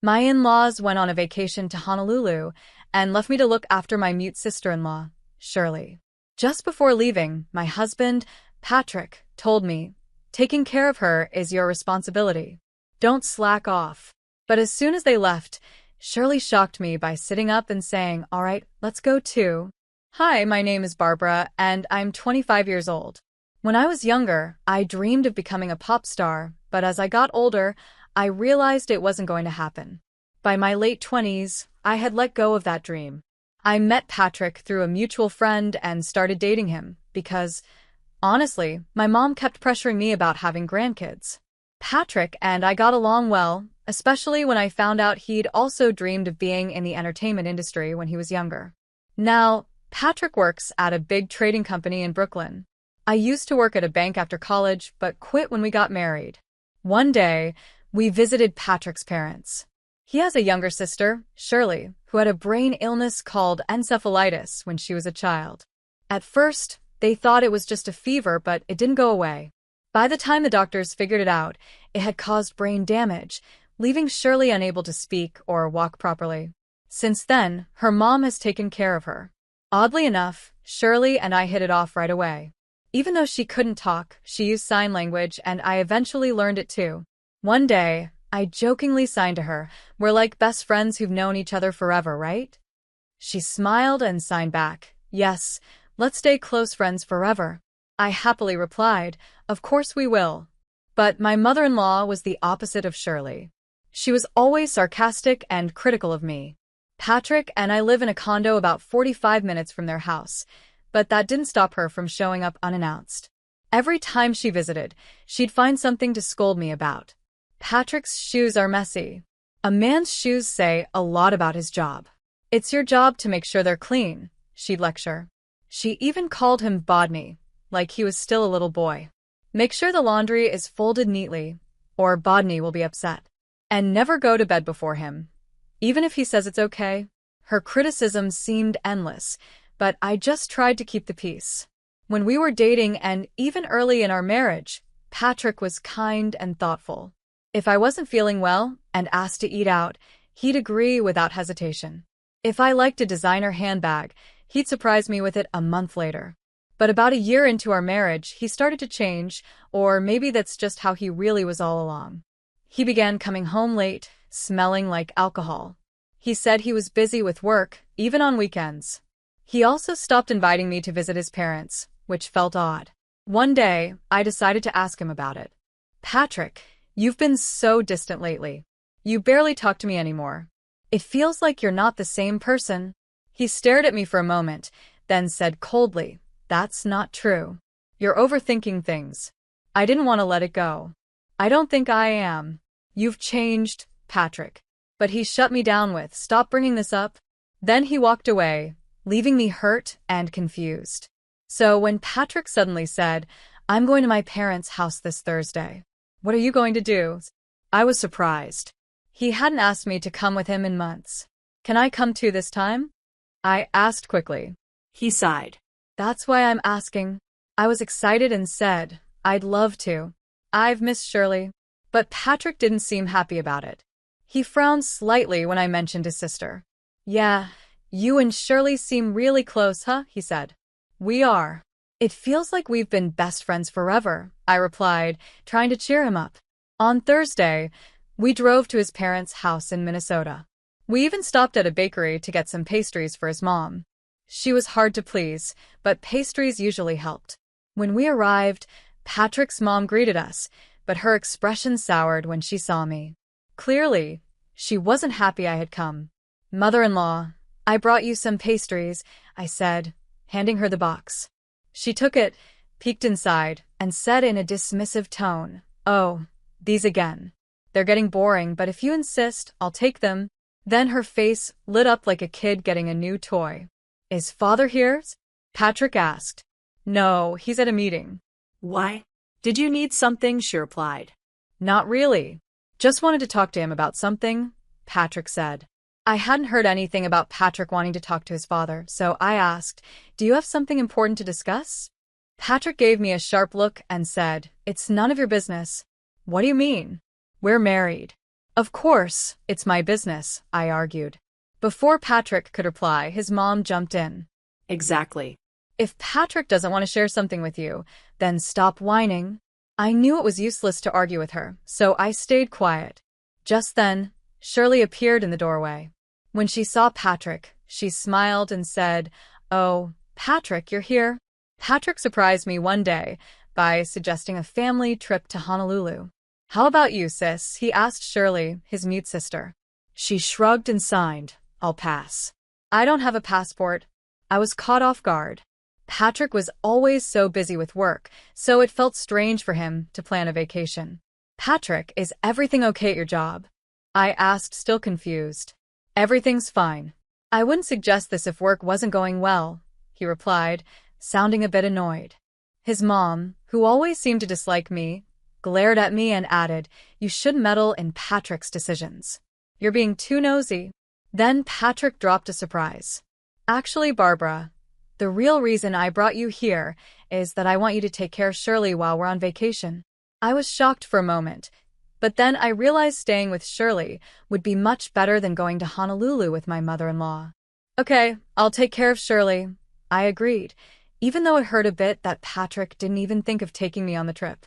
My in-laws went on a vacation to Honolulu and left me to look after my mute sister-in-law, Shirley. Just before leaving, my husband, Patrick, told me, "Taking care of her is your responsibility. Don't slack off." But as soon as they left, Shirley shocked me by sitting up and saying, "All right, let's go too." "Hi, my name is Barbara, and I'm 25 years old. When I was younger, I dreamed of becoming a pop star, but as I got older, I realized it wasn't going to happen. By my late 20s, I had let go of that dream. I met Patrick through a mutual friend and started dating him because, honestly, my mom kept pressuring me about having grandkids. Patrick and I got along well, especially when I found out he'd also dreamed of being in the entertainment industry when he was younger. Now, Patrick works at a big trading company in Brooklyn. I used to work at a bank after college, but quit when we got married. One day, we visited Patrick's parents. He has a younger sister, Shirley, who had a brain illness called encephalitis when she was a child. At first, they thought it was just a fever, but it didn't go away. By the time the doctors figured it out, it had caused brain damage, leaving Shirley unable to speak or walk properly. Since then, her mom has taken care of her. Oddly enough, Shirley and I hit it off right away. Even though she couldn't talk, she used sign language, and I eventually learned it too. One day, I jokingly signed to her, "We're like best friends who've known each other forever, right?" She smiled and signed back, "Yes, let's stay close friends forever." I happily replied, "Of course we will." But my mother-in-law was the opposite of Shirley. She was always sarcastic and critical of me. Patrick and I live in a condo about 45 minutes from their house, but that didn't stop her from showing up unannounced. Every time she visited, she'd find something to scold me about. "Patrick's shoes are messy. A man's shoes say a lot about his job. It's your job to make sure they're clean," she'd lecture. She even called him Bodney, like he was still a little boy. "Make sure the laundry is folded neatly, or Bodney will be upset. And never go to bed before him, even if he says it's okay." Her criticism seemed endless, but I just tried to keep the peace. When we were dating and even early in our marriage, Patrick was kind and thoughtful. If I wasn't feeling well and asked to eat out, he'd agree without hesitation. If I liked a designer handbag, he'd surprise me with it a month later. But about a year into our marriage, he started to change, or maybe that's just how he really was all along. He began coming home late, smelling like alcohol. He said he was busy with work, even on weekends. He also stopped inviting me to visit his parents, which felt odd. One day, I decided to ask him about it. "Patrick, you've been so distant lately. You barely talk to me anymore. It feels like you're not the same person." He stared at me for a moment, then said coldly, "That's not true. You're overthinking things." I didn't want to let it go. "I don't think I am. You've changed, Patrick." But he shut me down with, "Stop bringing this up." Then he walked away, leaving me hurt and confused. So when Patrick suddenly said, "I'm going to my parents' house this Thursday. What are you going to do?" I was surprised. He hadn't asked me to come with him in months. "Can I come too this time?" I asked quickly. He sighed. "That's why I'm asking." I was excited and said, "I'd love to. I've missed Shirley." But Patrick didn't seem happy about it. He frowned slightly when I mentioned his sister. "Yeah, you and Shirley seem really close, huh?" he said. "We are. It feels like we've been best friends forever," I replied, trying to cheer him up. On Thursday, we drove to his parents' house in Minnesota. We even stopped at a bakery to get some pastries for his mom. She was hard to please, but pastries usually helped. When we arrived, Patrick's mom greeted us, but her expression soured when she saw me. Clearly, she wasn't happy I had come. "Mother-in-law, I brought you some pastries," I said, handing her the box. She took it, peeked inside, and said in a dismissive tone, "Oh, these again. They're getting boring, but if you insist, I'll take them." Then her face lit up like a kid getting a new toy. "Is father here?" Patrick asked. "No, he's at a meeting." "Why? Did you need something?" she replied. "Not really. Just wanted to talk to him about something," Patrick said. I hadn't heard anything about Patrick wanting to talk to his father, so I asked, "Do you have something important to discuss?" Patrick gave me a sharp look and said, "It's none of your business." "What do you mean?" "We're married." Of course, it's my business, I argued. Before Patrick could reply, his mom jumped in. Exactly. If Patrick doesn't want to share something with you, then stop whining. I knew it was useless to argue with her, so I stayed quiet. Just then, Shirley appeared in the doorway. When she saw Patrick, she smiled and said, "Oh, Patrick, you're here?" Patrick surprised me one day by suggesting a family trip to Honolulu. "How about you, sis?" he asked Shirley, his mute sister. She shrugged and signed, "I'll pass. I don't have a passport." I was caught off guard. Patrick was always so busy with work, so it felt strange for him to plan a vacation. "Patrick, is everything okay at your job?" I asked, still confused. "Everything's fine. I wouldn't suggest this if work wasn't going well," he replied, sounding a bit annoyed. His mom, who always seemed to dislike me, glared at me and added, "You should meddle in Patrick's decisions. You're being too nosy." Then Patrick dropped a surprise. "Actually, Barbara, the real reason I brought you here is that I want you to take care of Shirley while we're on vacation." I was shocked for a moment, but then I realized staying with Shirley would be much better than going to Honolulu with my mother-in-law. "Okay, I'll take care of Shirley," I agreed, even though it hurt a bit that Patrick didn't even think of taking me on the trip.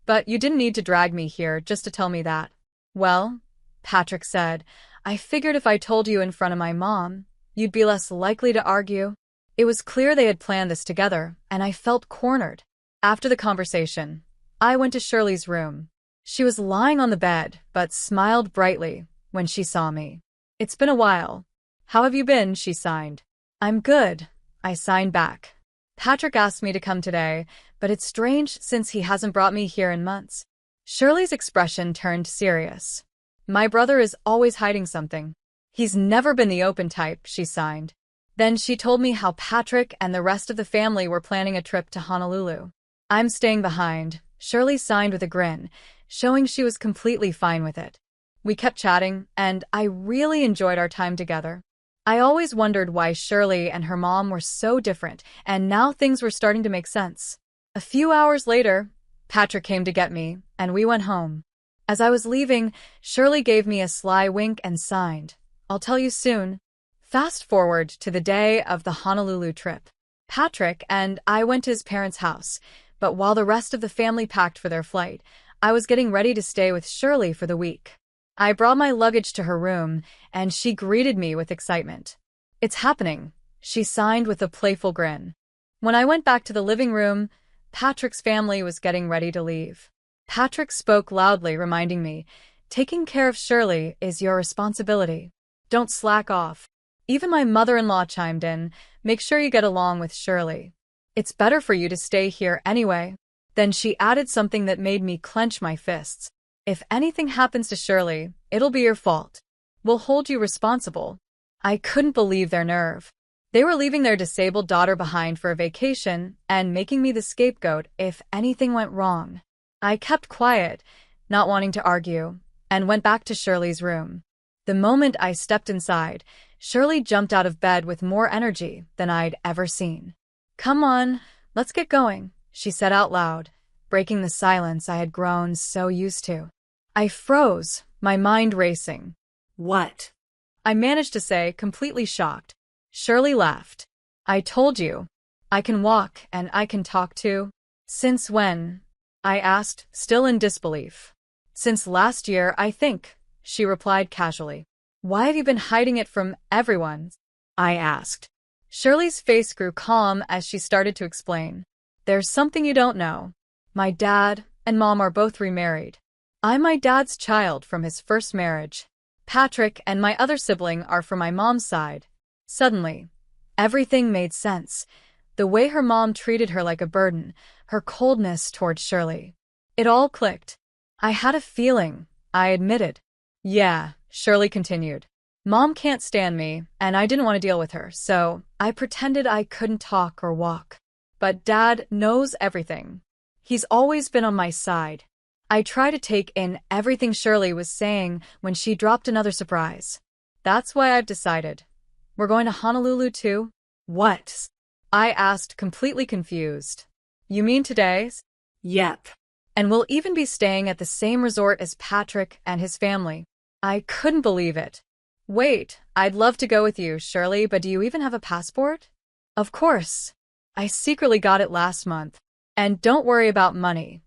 "But you didn't need to drag me here just to tell me that." "Well," Patrick said, "I figured if I told you in front of my mom, you'd be less likely to argue." It was clear they had planned this together, and I felt cornered. After the conversation, I went to Shirley's room. She was lying on the bed, but smiled brightly when she saw me. "It's been a while. How have you been?" she signed. "I'm good," I signed back. "Patrick asked me to come today, but it's strange since he hasn't brought me here in months." Shirley's expression turned serious. "My brother is always hiding something. He's never been the open type," she signed. Then she told me how Patrick and the rest of the family were planning a trip to Honolulu. "I'm staying behind," Shirley signed with a grin, showing she was completely fine with it. We kept chatting, and I really enjoyed our time together. I always wondered why Shirley and her mom were so different, and now things were starting to make sense. A few hours later, Patrick came to get me, and we went home. As I was leaving, Shirley gave me a sly wink and signed, "I'll tell you soon." Fast forward to the day of the Honolulu trip. Patrick and I went to his parents' house, but while the rest of the family packed for their flight, I was getting ready to stay with Shirley for the week. I brought my luggage to her room, and she greeted me with excitement. "It's happening," she signed with a playful grin. When I went back to the living room, Patrick's family was getting ready to leave. Patrick spoke loudly, reminding me, "Taking care of Shirley is your responsibility. Don't slack off." Even my mother-in-law chimed in, "Make sure you get along with Shirley. It's better for you to stay here anyway." Then she added something that made me clench my fists. "If anything happens to Shirley, it'll be your fault. We'll hold you responsible." I couldn't believe their nerve. They were leaving their disabled daughter behind for a vacation and making me the scapegoat if anything went wrong. I kept quiet, not wanting to argue, and went back to Shirley's room. The moment I stepped inside, Shirley jumped out of bed with more energy than I'd ever seen. "Come on, let's get going," she said out loud, breaking the silence I had grown so used to. I froze, my mind racing. "What?" I managed to say, completely shocked. Shirley laughed. "I told you. I can walk and I can talk too." "Since when?" I asked, still in disbelief. "Since last year, I think," she replied casually. "Why have you been hiding it from everyone?" I asked. Shirley's face grew calm as she started to explain. "There's something you don't know. My dad and mom are both remarried. I'm my dad's child from his first marriage. Patrick and my other sibling are from my mom's side." Suddenly, everything made sense. The way her mom treated her like a burden, her coldness toward Shirley. It all clicked. "I had a feeling," I admitted. "Yeah," Shirley continued. "Mom can't stand me, and I didn't want to deal with her, so I pretended I couldn't talk or walk. But Dad knows everything. He's always been on my side." I tried to take in everything Shirley was saying when she dropped another surprise. "That's why I've decided. We're going to Honolulu too." "What?" I asked, completely confused. "You mean today?" "Yep." "And we'll even be staying at the same resort as Patrick and his family." I couldn't believe it. Wait, I'd love to go with you, Shirley, but do you even have a passport? Of course. I secretly got it last month. And don't worry about money.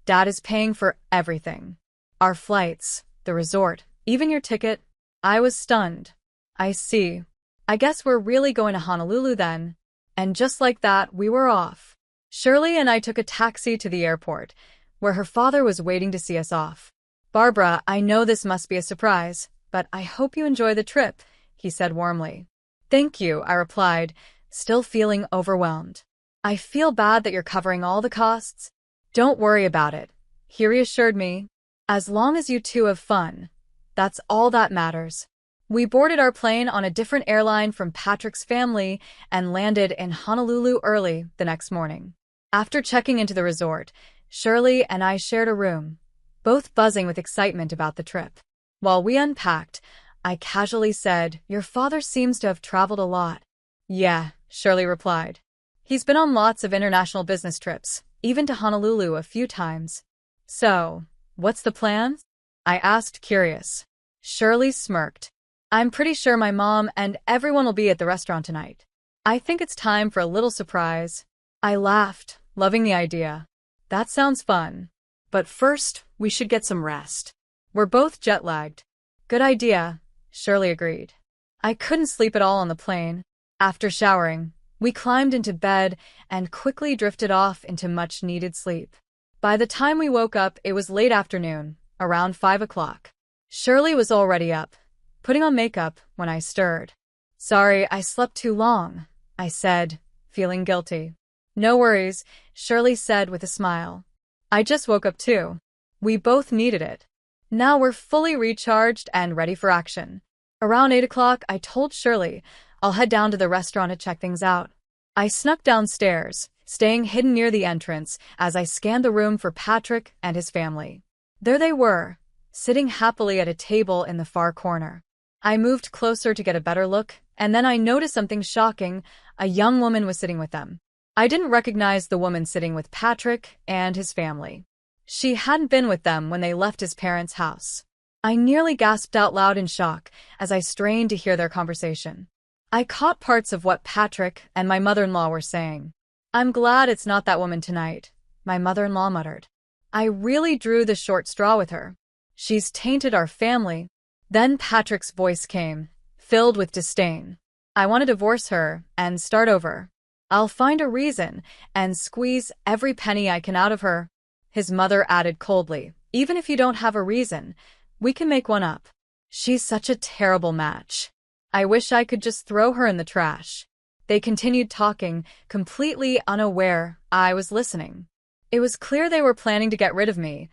Dad is paying for everything. Our flights, the resort, even your ticket. I was stunned. I see. I guess we're really going to Honolulu then. And just like that, we were off. Shirley and I took a taxi to the airport, where her father was waiting to see us off. Barbara, I know this must be a surprise, but I hope you enjoy the trip, he said warmly. Thank you, I replied, still feeling overwhelmed. I feel bad that you're covering all the costs. Don't worry about it, he reassured me. As long as you two have fun, that's all that matters. We boarded our plane on a different airline from Patrick's family and landed in Honolulu early the next morning. After checking into the resort, Shirley and I shared a room, both buzzing with excitement about the trip. While we unpacked, I casually said, "Your father seems to have traveled a lot." "Yeah," Shirley replied. "He's been on lots of international business trips, even to Honolulu a few times." "So, what's the plan?" I asked, curious. Shirley smirked. "I'm pretty sure my mom and everyone will be at the restaurant tonight. I think it's time for a little surprise." I laughed, loving the idea. That sounds fun. But first, we should get some rest. We're both jet-lagged. Good idea, Shirley agreed. I couldn't sleep at all on the plane. After showering, we climbed into bed and quickly drifted off into much-needed sleep. By the time we woke up, it was late afternoon, around 5 o'clock. Shirley was already up, putting on makeup when I stirred. "Sorry, I slept too long," I said, feeling guilty. "No worries," Shirley said with a smile. "I just woke up too. We both needed it. Now we're fully recharged and ready for action." Around 8 o'clock, I told Shirley I'll head down to the restaurant to check things out. I snuck downstairs, staying hidden near the entrance as I scanned the room for Patrick and his family. There they were, sitting happily at a table in the far corner. I moved closer to get a better look, and then I noticed something shocking. A young woman was sitting with them. I didn't recognize the woman sitting with Patrick and his family. She hadn't been with them when they left his parents' house. I nearly gasped out loud in shock as I strained to hear their conversation. I caught parts of what Patrick and my mother-in-law were saying. "I'm glad it's not that woman tonight," my mother-in-law muttered. "I really drew the short straw with her. She's tainted our family." Then Patrick's voice came, filled with disdain. "I want to divorce her and start over. I'll find a reason and squeeze every penny I can out of her." His mother added coldly, "Even if you don't have a reason, we can make one up. She's such a terrible match. I wish I could just throw her in the trash." They continued talking, completely unaware I was listening. It was clear they were planning to get rid of me,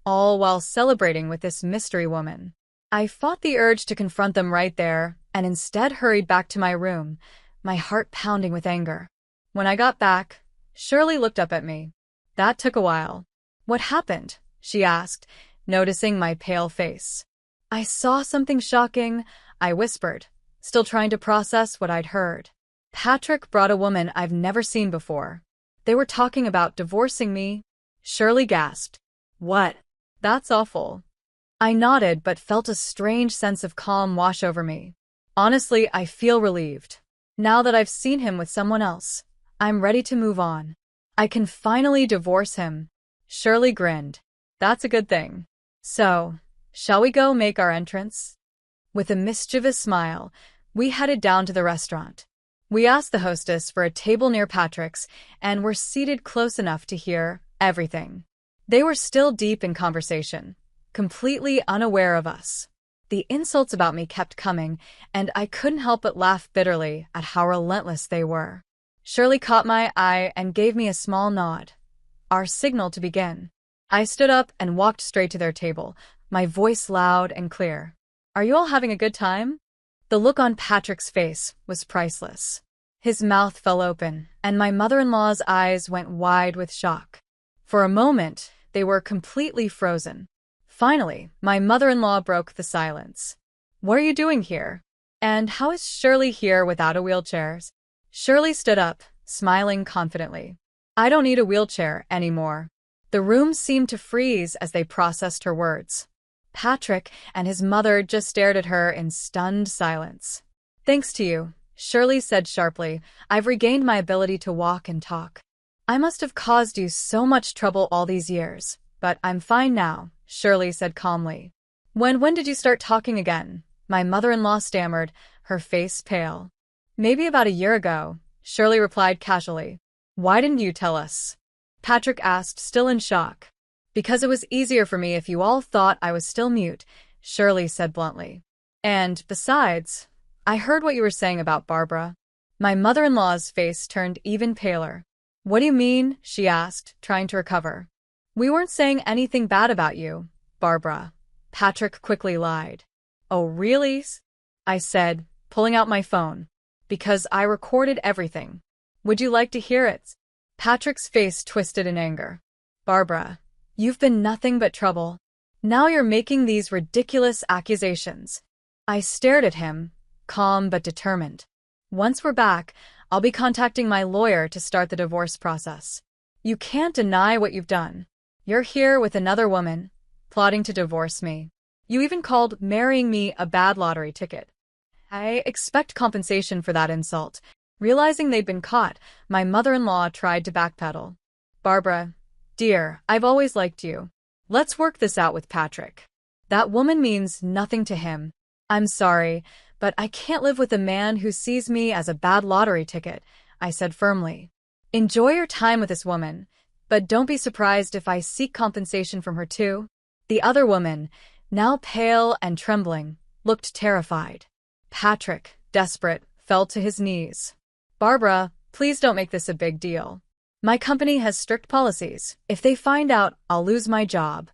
all while celebrating with this mystery woman. I fought the urge to confront them right there and instead hurried back to my room, my heart pounding with anger. When I got back, Shirley looked up at me. That took a while. "What happened?" she asked, noticing my pale face. "I saw something shocking," I whispered, still trying to process what I'd heard. "Patrick brought a woman I've never seen before. They were talking about divorcing me." Shirley gasped. "What? That's awful." I nodded but felt a strange sense of calm wash over me. "Honestly, I feel relieved. Now that I've seen him with someone else, I'm ready to move on. I can finally divorce him." Shirley grinned. "That's a good thing. So, shall we go make our entrance?" With a mischievous smile, we headed down to the restaurant. We asked the hostess for a table near Patrick's and were seated close enough to hear everything. They were still deep in conversation, completely unaware of us. The insults about me kept coming, and I couldn't help but laugh bitterly at how relentless they were. Shirley caught my eye and gave me a small nod, our signal to begin. I stood up and walked straight to their table, my voice loud and clear. "Are you all having a good time?" The look on Patrick's face was priceless. His mouth fell open, and my mother-in-law's eyes went wide with shock. For a moment, they were completely frozen. Finally, my mother-in-law broke the silence. "What are you doing here? And how is Shirley here without a wheelchair?" Shirley stood up, smiling confidently. "I don't need a wheelchair anymore." The room seemed to freeze as they processed her words. Patrick and his mother just stared at her in stunned silence. "Thanks to you," Shirley said sharply, "I've regained my ability to walk and talk. I must have caused you so much trouble all these years, but I'm fine now," Shirley said calmly. When did you start talking again?" my mother-in-law stammered, her face pale. "Maybe about a year ago," Shirley replied casually. "Why didn't you tell us?" Patrick asked, still in shock. "Because it was easier for me if you all thought I was still mute," Shirley said bluntly. "And, besides, I heard what you were saying about Barbara." My mother-in-law's face turned even paler. "What do you mean?" she asked, trying to recover. "We weren't saying anything bad about you, Barbara," Patrick quickly lied. "Oh, really?" I said, pulling out my phone. "Because I recorded everything. Would you like to hear it?" Patrick's face twisted in anger. "Barbara, you've been nothing but trouble. Now you're making these ridiculous accusations." I stared at him, calm but determined. "Once we're back, I'll be contacting my lawyer to start the divorce process. You can't deny what you've done. You're here with another woman, plotting to divorce me. You even called marrying me a bad lottery ticket. I expect compensation for that insult." Realizing they'd been caught, my mother-in-law tried to backpedal. "Barbara, dear, I've always liked you. Let's work this out with Patrick. That woman means nothing to him. I'm sorry, but I can't live with a man who sees me as a bad lottery ticket," I said firmly. "Enjoy your time with this woman, but don't be surprised if I seek compensation from her too." The other woman, now pale and trembling, looked terrified. Patrick, desperate, fell to his knees. "Barbara, please don't make this a big deal. My company has strict policies. If they find out, I'll lose my job."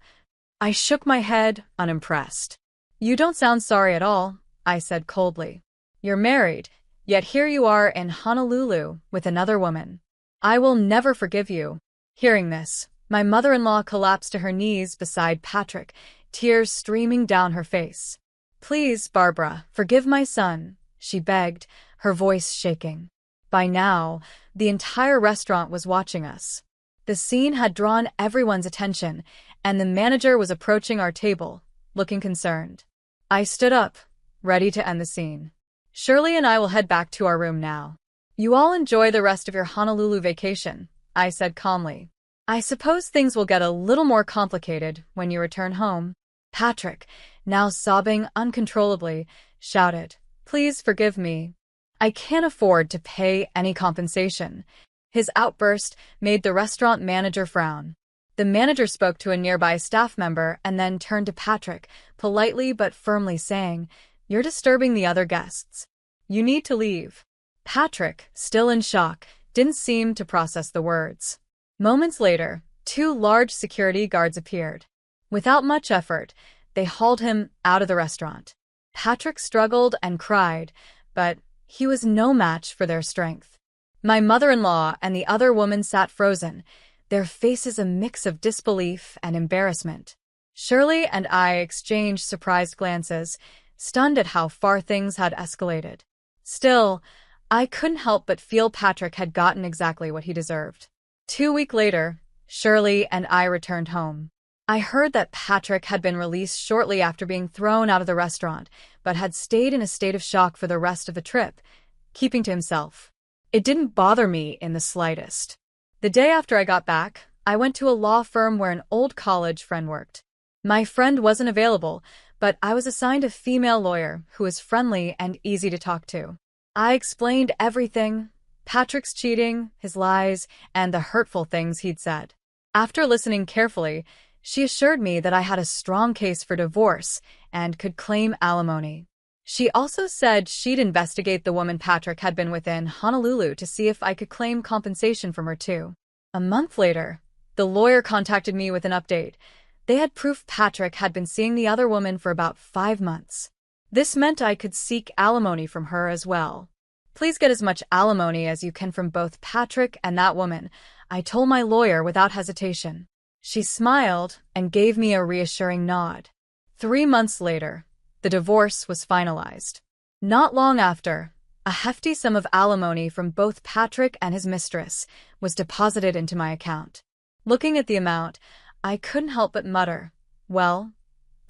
I shook my head, unimpressed. "You don't sound sorry at all," I said coldly. "You're married, yet here you are in Honolulu with another woman. I will never forgive you." Hearing this, my mother-in-law collapsed to her knees beside Patrick, tears streaming down her face. "Please, Barbara, forgive my son," she begged, her voice shaking. By now, the entire restaurant was watching us. The scene had drawn everyone's attention, and the manager was approaching our table, looking concerned. I stood up, ready to end the scene. "Shirley and I will head back to our room now. You all enjoy the rest of your Honolulu vacation," I said calmly. "I suppose things will get a little more complicated when you return home." Patrick, now sobbing uncontrollably, shouted, "Please forgive me. I can't afford to pay any compensation." His outburst made the restaurant manager frown. The manager spoke to a nearby staff member and then turned to Patrick, politely but firmly saying, "You're disturbing the other guests. You need to leave." Patrick, still in shock, didn't seem to process the words. Moments later, 2 large security guards appeared. Without much effort, they hauled him out of the restaurant. Patrick struggled and cried, but he was no match for their strength. My mother-in-law and the other woman sat frozen, their faces a mix of disbelief and embarrassment. Shirley and I exchanged surprised glances, stunned at how far things had escalated. Still, I couldn't help but feel Patrick had gotten exactly what he deserved. 2 weeks later, Shirley and I returned home. I heard that Patrick had been released shortly after being thrown out of the restaurant, but had stayed in a state of shock for the rest of the trip, keeping to himself. It didn't bother me in the slightest. The day after I got back, I went to a law firm where an old college friend worked. My friend wasn't available, but I was assigned a female lawyer who was friendly and easy to talk to. I explained everything: Patrick's cheating, his lies, and the hurtful things he'd said. After listening carefully, she assured me that I had a strong case for divorce and could claim alimony. She also said she'd investigate the woman Patrick had been with in Honolulu to see if I could claim compensation from her too. A month later, the lawyer contacted me with an update. They had proof Patrick had been seeing the other woman for about 5 months. This meant I could seek alimony from her as well. "Please get as much alimony as you can from both Patrick and that woman," I told my lawyer without hesitation. She smiled and gave me a reassuring nod. 3 months later, the divorce was finalized. Not long after, a hefty sum of alimony from both Patrick and his mistress was deposited into my account. Looking at the amount, I couldn't help but mutter, "Well,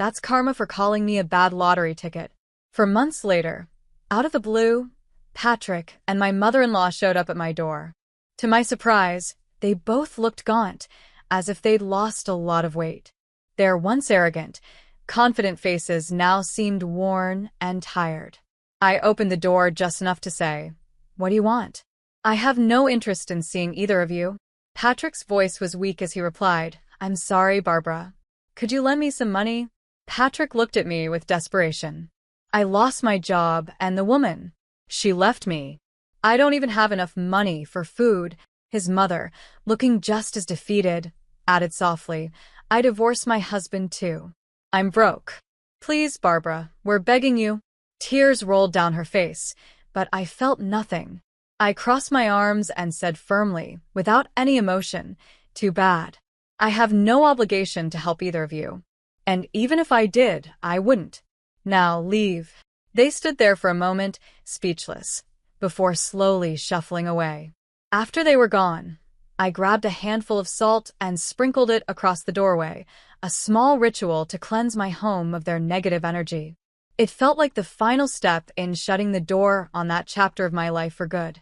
That's karma for calling me a bad lottery ticket. For months later, out of the blue, Patrick and my mother-in-law showed up at my door. To my surprise, they both looked gaunt, as if they'd lost a lot of weight. Their once arrogant, confident faces now seemed worn and tired. I opened the door just enough to say, "What do you want?" "I have no interest in seeing either of you." Patrick's voice was weak as he replied, "I'm sorry, Barbara. Could you lend me some money?" Patrick looked at me with desperation. "I lost my job, and the woman, she left me. I don't even have enough money for food." His mother, looking just as defeated, added softly, "I divorced my husband too. I'm broke. Please, Barbara, we're begging you." Tears rolled down her face, but I felt nothing. I crossed my arms and said firmly, without any emotion, "Too bad. I have no obligation to help either of you. And even if I did, I wouldn't. Now leave." They stood there for a moment, speechless, before slowly shuffling away. After they were gone, I grabbed a handful of salt and sprinkled it across the doorway, a small ritual to cleanse my home of their negative energy. It felt like the final step in shutting the door on that chapter of my life for good.